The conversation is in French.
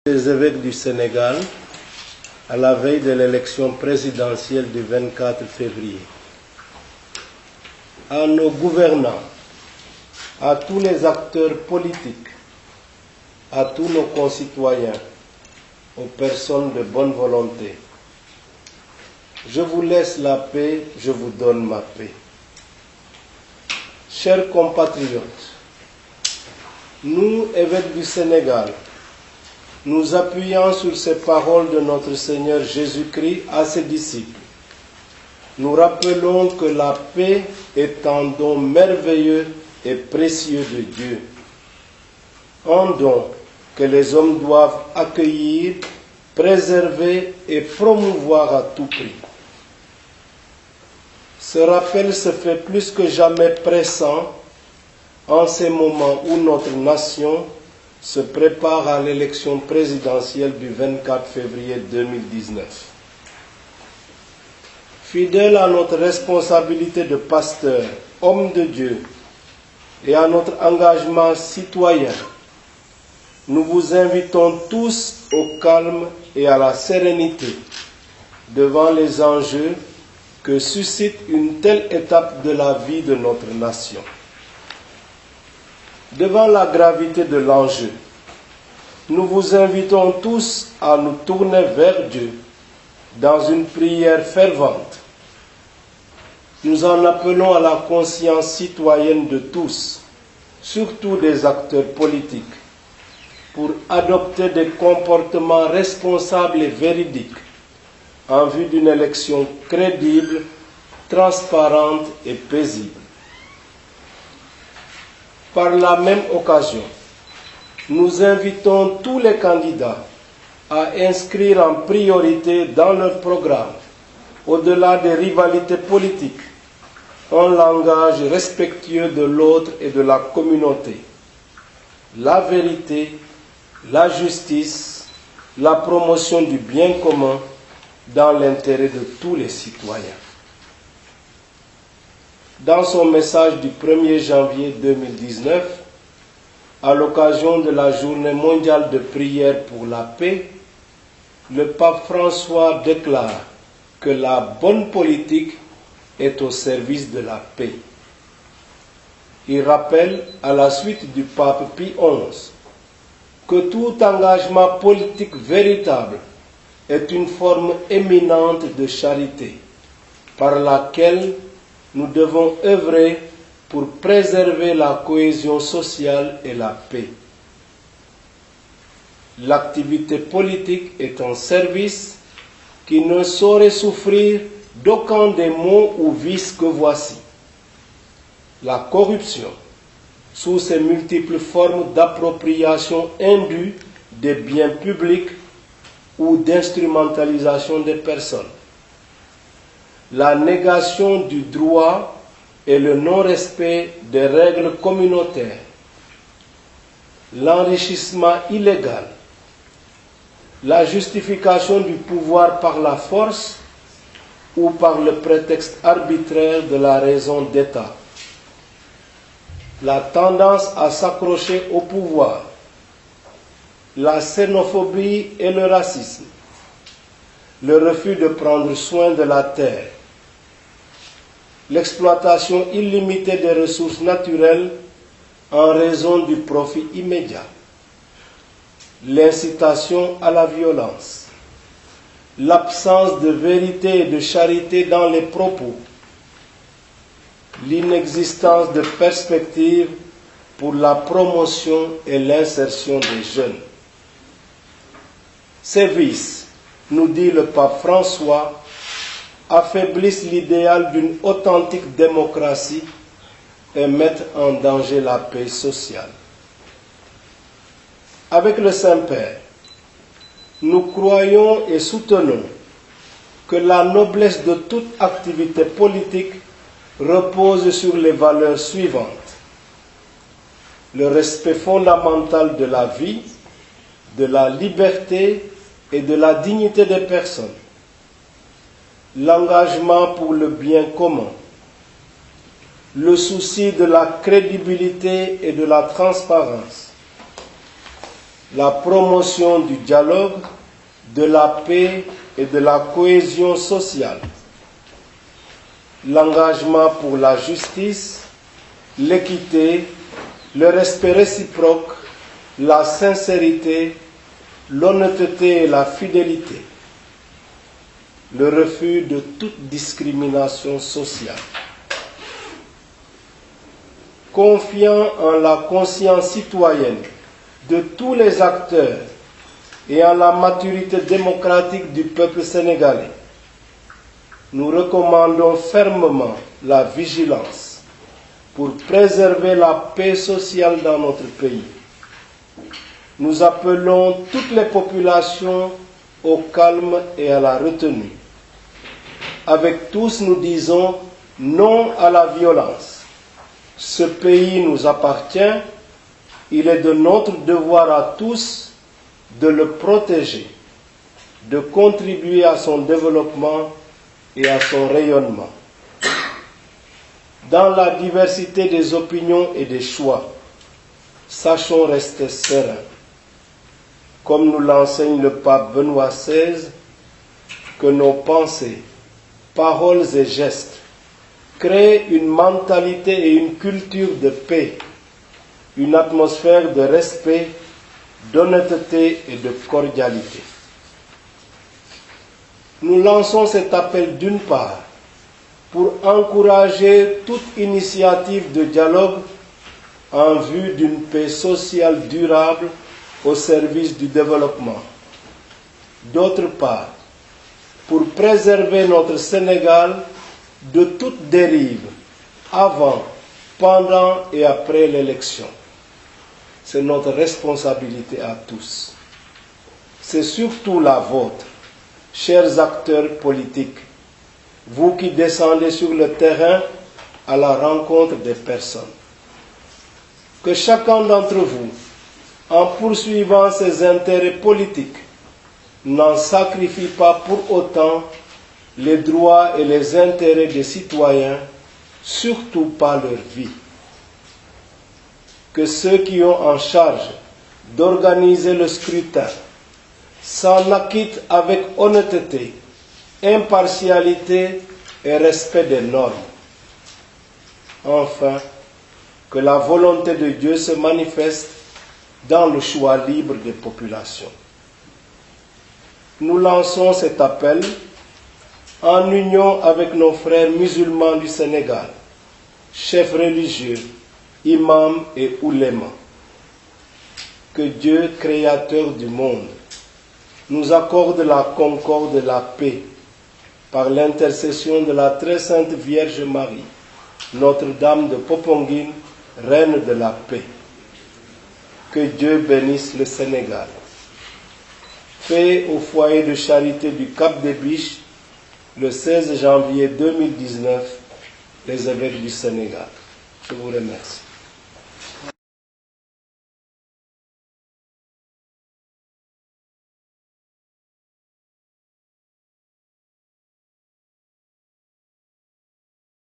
Des évêques du Sénégal à la veille de l'élection présidentielle du 24 février. À nos gouvernants, à tous les acteurs politiques, à tous nos concitoyens, aux personnes de bonne volonté, je vous laisse la paix, je vous donne ma paix. Chers compatriotes, nous, évêques du Sénégal, nous appuyant sur ces paroles de notre Seigneur Jésus-Christ à ses disciples, nous rappelons que la paix est un don merveilleux et précieux de Dieu, un don que les hommes doivent accueillir, préserver et promouvoir à tout prix. Ce rappel se fait plus que jamais pressant en ces moments où notre nation se prépare à l'élection présidentielle du 24 février 2019. Fidèles à notre responsabilité de pasteur, homme de Dieu, et à notre engagement citoyen, nous vous invitons tous au calme et à la sérénité devant les enjeux que suscite une telle étape de la vie de notre nation. Devant la gravité de l'enjeu, nous vous invitons tous à nous tourner vers Dieu dans une prière fervente. Nous en appelons à la conscience citoyenne de tous, surtout des acteurs politiques, pour adopter des comportements responsables et véridiques en vue d'une élection crédible, transparente et paisible. Par la même occasion, nous invitons tous les candidats à inscrire en priorité dans leur programme, au-delà des rivalités politiques, un langage respectueux de l'autre et de la communauté, la vérité, la justice, la promotion du bien commun dans l'intérêt de tous les citoyens. Dans son message du 1er janvier 2019, à l'occasion de la Journée mondiale de prière pour la paix, le pape François déclare que la bonne politique est au service de la paix. Il rappelle, à la suite du pape Pie XI, que tout engagement politique véritable est une forme éminente de charité, par laquelle nous devons œuvrer pour préserver la cohésion sociale et la paix. L'activité politique est un service qui ne saurait souffrir d'aucun des maux ou vices que voici. La corruption, sous ses multiples formes d'appropriation indue des biens publics ou d'instrumentalisation des personnes. La négation du droit et le non-respect des règles communautaires, l'enrichissement illégal, la justification du pouvoir par la force ou par le prétexte arbitraire de la raison d'État, la tendance à s'accrocher au pouvoir, la xénophobie et le racisme, le refus de prendre soin de la terre, l'exploitation illimitée des ressources naturelles en raison du profit immédiat, l'incitation à la violence, l'absence de vérité et de charité dans les propos, l'inexistence de perspectives pour la promotion et l'insertion des jeunes. Ces vices, nous dit le pape François, affaiblissent l'idéal d'une authentique démocratie et mettent en danger la paix sociale. Avec le Saint-Père, nous croyons et soutenons que la noblesse de toute activité politique repose sur les valeurs suivantes: le respect fondamental de la vie, de la liberté et de la dignité des personnes, l'engagement pour le bien commun, le souci de la crédibilité et de la transparence, la promotion du dialogue, de la paix et de la cohésion sociale, l'engagement pour la justice, l'équité, le respect réciproque, la sincérité, l'honnêteté et la fidélité, le refus de toute discrimination sociale. Confiant en la conscience citoyenne de tous les acteurs et en la maturité démocratique du peuple sénégalais, nous recommandons fermement la vigilance pour préserver la paix sociale dans notre pays. Nous appelons toutes les populations au calme et à la retenue. Avec tous, nous disons non à la violence. Ce pays nous appartient. Il est de notre devoir à tous de le protéger, de contribuer à son développement et à son rayonnement. Dans la diversité des opinions et des choix, sachons rester sereins. Comme nous l'enseigne le pape Benoît XVI, que nos pensées, paroles et gestes créent une mentalité et une culture de paix, une atmosphère de respect, d'honnêteté et de cordialité. Nous lançons cet appel d'une part pour encourager toute initiative de dialogue en vue d'une paix sociale durable au service du développement. D'autre part, pour préserver notre Sénégal de toute dérive avant, pendant et après l'élection. C'est notre responsabilité à tous. C'est surtout la vôtre, chers acteurs politiques, vous qui descendez sur le terrain à la rencontre des personnes. Que chacun d'entre vous, en poursuivant ses intérêts politiques, n'en sacrifie pas pour autant les droits et les intérêts des citoyens, surtout pas leur vie. Que ceux qui ont en charge d'organiser le scrutin s'en acquittent avec honnêteté, impartialité et respect des normes. Enfin, que la volonté de Dieu se manifeste dans le choix libre des populations. Nous lançons cet appel en union avec nos frères musulmans du Sénégal, chefs religieux, imams et oulémas. Que Dieu, créateur du monde, nous accorde la concorde et la paix par l'intercession de la très sainte Vierge Marie, Notre-Dame de Popenguine, Reine de la paix. Que Dieu bénisse le Sénégal. Fait au foyer de charité du Cap des Biches, le 16 janvier 2019, les évêques du Sénégal. Je vous remercie.